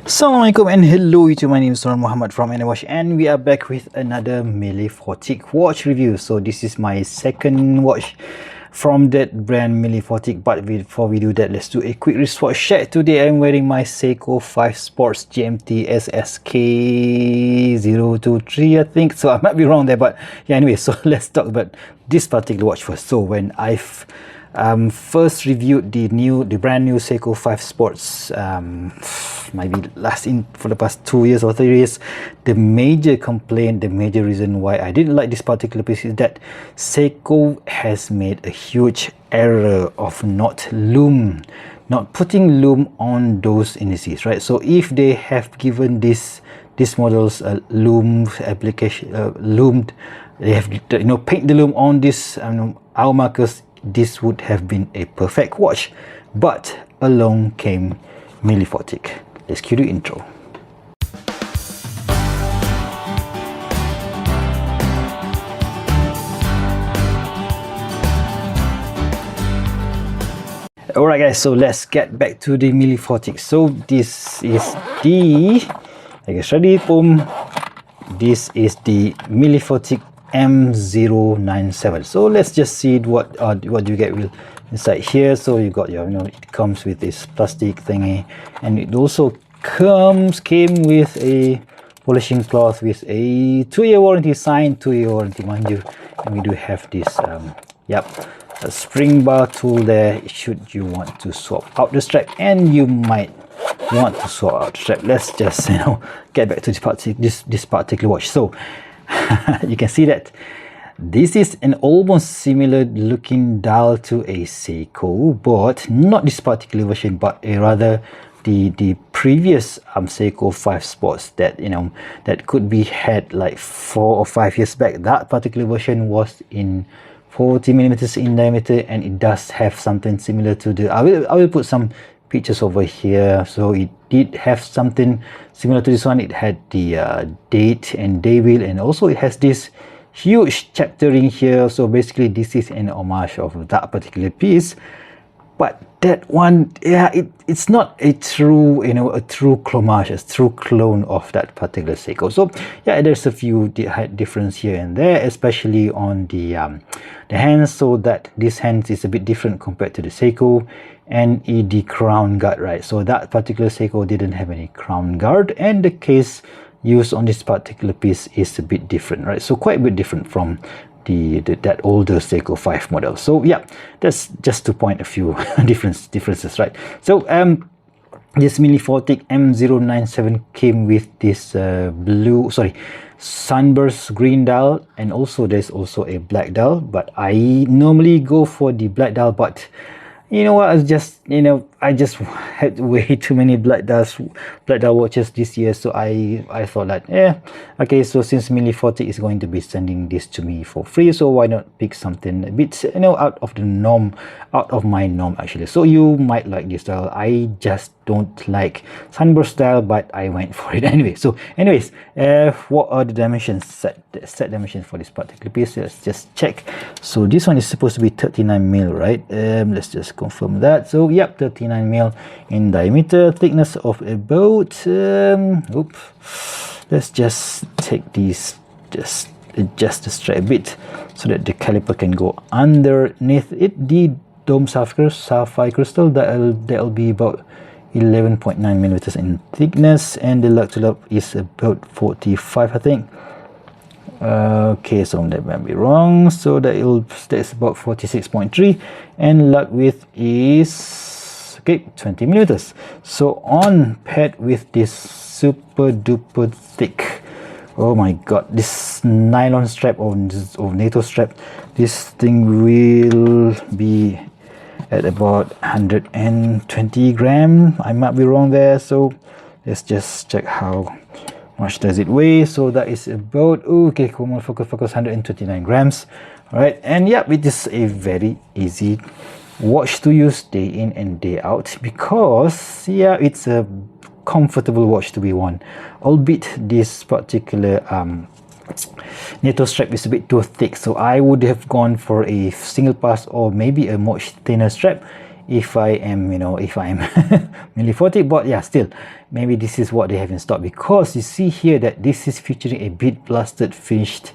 Assalamualaikum and hello YouTube, my name is Muhammad from Watch, and we are back with another Milifortic watch review. So this is my second watch from that brand Milifortic, but before we do that, let's do a quick wristwatch check. Today I'm wearing my Seiko 5 Sports GMT SSK023, I think, so I might be wrong there, but yeah, anyway, so let's talk about this particular watch first. So when I've first reviewed the brand new Seiko 5 Sports, maybe for the past 2 years or 3 years, the major complaint, the major reason why I didn't like this particular piece is that Seiko has made a huge error of not putting lume on those indices, right? So if they have given these models a lume application, they have paint the lume on this hour markers, this would have been a perfect watch, but along came Milifortic. Let's cue the intro. Alright guys, so let's get back to the Milifortic. So this is the, I guess ready, boom, this is the Milifortic M097. So let's just see what you get inside here. So you got your, it comes with this plastic thingy, and it also came with a polishing cloth with a 2-year warranty, signed 2-year warranty, mind you. And we do have this a spring bar tool there should you want to swap out the strap, and you might want to swap out the strap. Let's just get back to this particular watch. So you can see that this is an almost similar looking dial to a Seiko, but not this particular version, but a rather the previous Seiko 5 Sports that that could be had like 4 or 5 years back. That particular version was in 40 millimeters in diameter, and it does have something similar to the, I will put some pictures over here. So it did have something similar to this one. It had the date and day wheel, and also it has this huge chaptering here. So basically this is an homage of that particular piece, but that one, yeah, it's not a true a true homage, a true clone of that particular Seiko. So yeah, there's a few difference here and there, especially on the hands. So that this hand is a bit different compared to the Seiko, and the crown guard, right? So that particular Seiko didn't have any crown guard, and the case used on this particular piece is a bit different, right? So quite a bit different from that older Seiko 5 model. So yeah, that's just to point a few differences, right? So this Milifortic M097 came with this sunburst green dial, and also there's also a black dial, but I normally go for the black dial, but you know what, I just had way too many black dial watches this year, so I thought that, okay, so since Milifortic is going to be sending this to me for free, so why not pick something a bit out of the norm, out of my norm actually. So you might like this style. I just don't like sunburst style, but I went for it anyway. So anyways, what are the dimensions, set dimensions for this particular piece? Let's just check. So this one is supposed to be 39 mil, right? Let's just confirm that. So yep, 39 mil in diameter, thickness of about let's just take these, just adjust the strap a bit so that the caliper can go underneath it. The dome sapphire crystal, that'll be about 11.9 millimeters in thickness, and the lug to lug is about 45, I think. Okay, so that might be wrong, so that's about 46.3, and lug width is 20 millimeters. So on paired with this super duper thick, oh my god, this nylon strap or NATO strap, this thing will be at about 120 gram. I might be wrong there, so let's just check how much does it weigh. So that is about, okay, come on, focus, 129 grams. All right, and yeah, it is a very easy watch to use day in and day out, because yeah, it's a comfortable watch to be worn, albeit this particular NATO strap is a bit too thick. So I would have gone for a single pass or maybe a much thinner strap if I am Milifortic, but yeah, still maybe this is what they have in stock, because you see here that this is featuring a bit blasted finished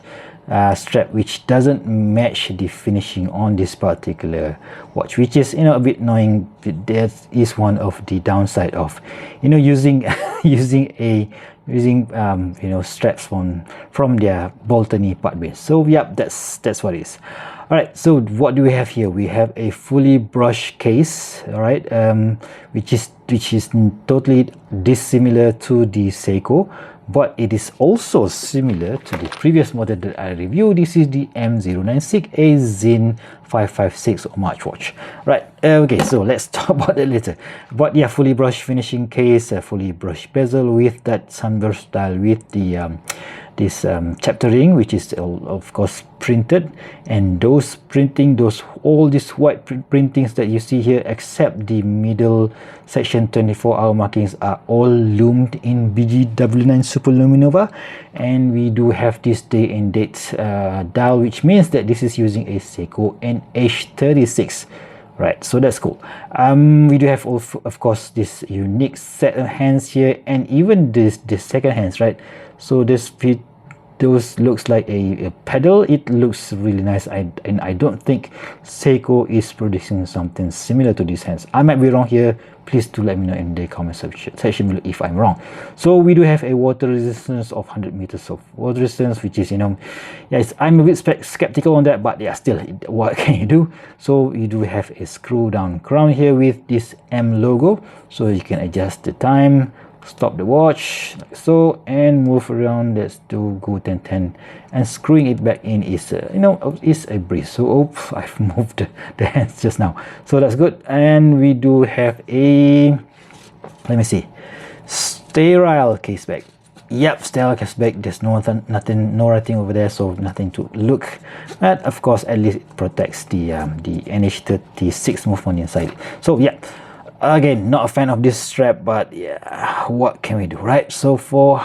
strap, which doesn't match the finishing on this particular watch, which is a bit annoying. That is one of the downside of using straps from their Boltony part base. So yep, that's what it is. All right, so what do we have here? We have a fully brushed case, all right, which is totally dissimilar to the Seiko, but it is also similar to the previous model that I reviewed. This is the M096, a Zin 556 homage watch. Right, okay, so let's talk about that later. But yeah, fully brushed finishing case, a fully brushed bezel with that sunburst style, with the this chapter ring, which is of course printed, and those all these white printings that you see here, except the middle section 24-hour markings, are all loomed in BGW9 Super Luminova. And we do have this day and date dial, which means that this is using a Seiko NH36. Right, so that's cool. We do have, of course, this unique set of hands here, and even this second hands, right? So those looks like a pedal. It looks really nice, and I don't think Seiko is producing something similar to these hands. I might be wrong here. Please do let me know in the comment section below if I'm wrong. So we do have a water resistance of 100 meters of water resistance, which is, yes, I'm a bit skeptical on that, but yeah, still, what can you do? So you do have a screw down crown here with this M logo, so you can adjust the time, stop the watch like so, and move around. Let's do go 10:10, and screwing it back in is is a breeze. So oops, I've moved the hands just now, so that's good. And we do have a, let me see, sterile case back. Yep, sterile case back. There's no writing over there, so nothing to look at. Of course, at least it protects the NH36 movement inside. So yeah, again, not a fan of this strap, but yeah, what can we do, right? So for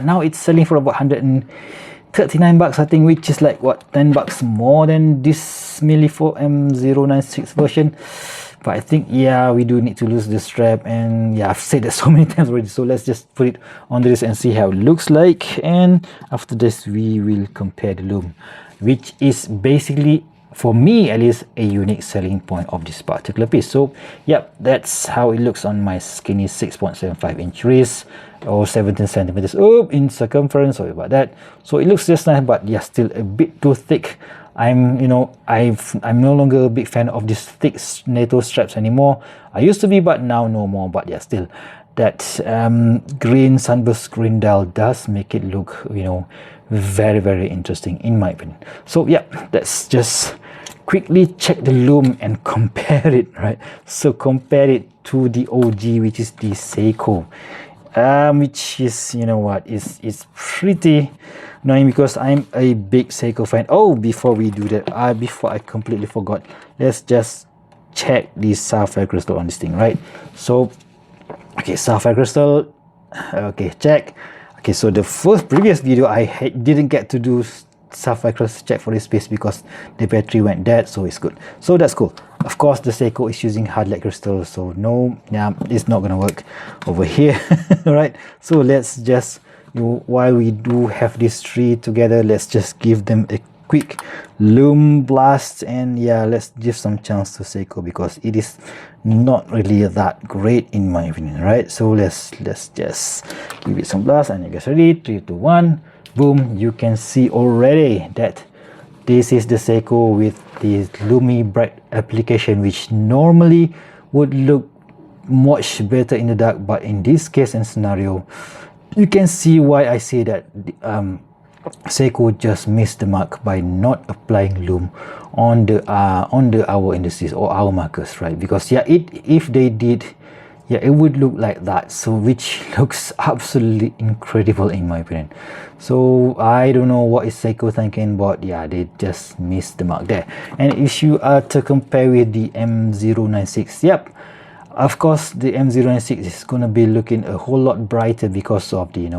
now, it's selling for about 139 bucks, I think, which is like what, 10 bucks more than this Milifortic M096 version. But I think, yeah, we do need to lose the strap, and yeah, I've said that so many times already, so let's just put it on this and see how it looks like. And after this, we will compare the Lume, which is basically, for me at least, a unique selling point of this particular piece. So yep, that's how it looks on my skinny 6.75 inch wrist, or 17 centimeters in circumference. Sorry about that. So it looks just nice, but yeah, still a bit too thick. I'm no longer a big fan of these thick NATO straps anymore. I used to be, but now no more. But yeah, still, that green sunburst green dial does make it look very, very interesting in my opinion. So yeah, let's just quickly check the Lume and compare it, right? So compare it to the OG, which is the Seiko, which is, is pretty annoying, because I'm a big Seiko fan. Oh, before we do that, before I completely forgot, let's just check the sapphire crystal on this thing, right? So okay, sapphire crystal, okay, check. Okay, so the previous video I didn't get to do sapphire crystal check for this piece because the battery went dead, so it's good. So that's cool. Of course, the Seiko is using hard lead crystal, so no, yeah, it's not gonna work over here. Right, so let's just, while we do have these three together, let's just give them a quick Lume blast, and yeah, let's give some chance to Seiko, because it is not really that great in my opinion, right? So let's just give it some blast, and you guys ready? 3, 2, 1, boom. You can see already that this is the Seiko with the Lume bright application, which normally would look much better in the dark, but in this case and scenario, you can see why I say that Seiko just missed the mark by not applying Lume on the hour indices or hour markers, right? Because yeah, if they did, yeah, it would look like that, so which looks absolutely incredible in my opinion. So I don't know what is Seiko thinking, but yeah, they just missed the mark there. And if you are to compare with the M096, yep, of course the M096 is gonna be looking a whole lot brighter because of the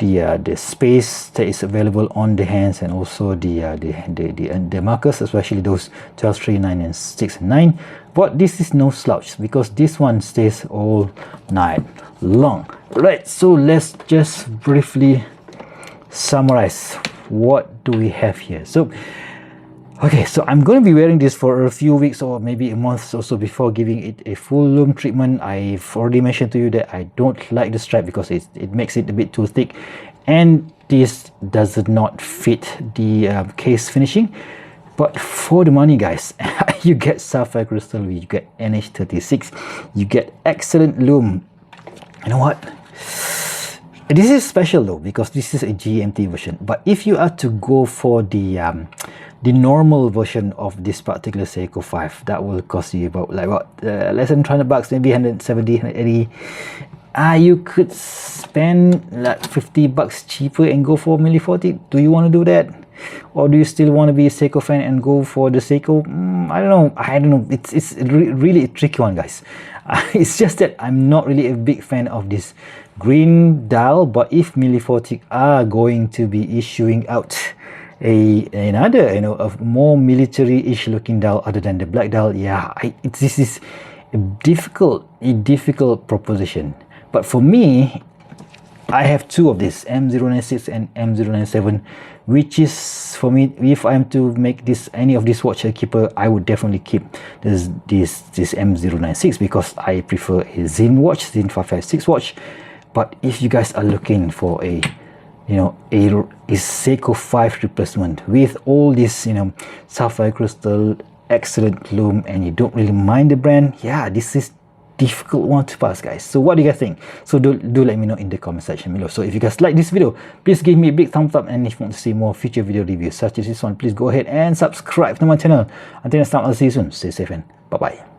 the space that is available on the hands, and also the markers, especially those 12, 3, 9 and 6 and 9. But this is no slouch because this one stays all night long. Right, so let's just briefly summarize what do we have here. So okay, so I'm going to be wearing this for a few weeks or maybe a month or so before giving it a full lume treatment. I've already mentioned to you that I don't like the strap because it makes it a bit too thick, and this does not fit the case finishing. But for the money, guys, you get sapphire crystal, you get NH36, you get excellent lume. You know what? This is special though because this is a GMT version. But if you are to go for the normal version of this particular Seiko 5, that will cost you about less than 200 bucks, maybe 170, 180. You could spend like 50 bucks cheaper and go for Milifortic. Do you want to do that? Or do you still want to be a Seiko fan and go for the Seiko? I don't know. It's really a tricky one, guys. It's just that I'm not really a big fan of this green dial. But if Milifortic are going to be issuing out another, a more military-ish looking dial other than the black dial, yeah, this is a difficult proposition. But for me, I have two of this, M096 and M097, which is, for me, if I'm to make any of this watch a keeper, I would definitely keep this M096 because I prefer a Zin watch, Zin 556 watch. But if you guys are looking for a Seiko 5 replacement with all this, sapphire crystal, excellent lume, and you don't really mind the brand, yeah, this is difficult one to pass, guys. So what do you guys think? So do let me know in the comment section below. So if you guys like this video, please give me a big thumbs up, and if you want to see more future video reviews such as this one, please go ahead and subscribe to my channel. Until next time, I'll see you soon. Stay safe and bye bye.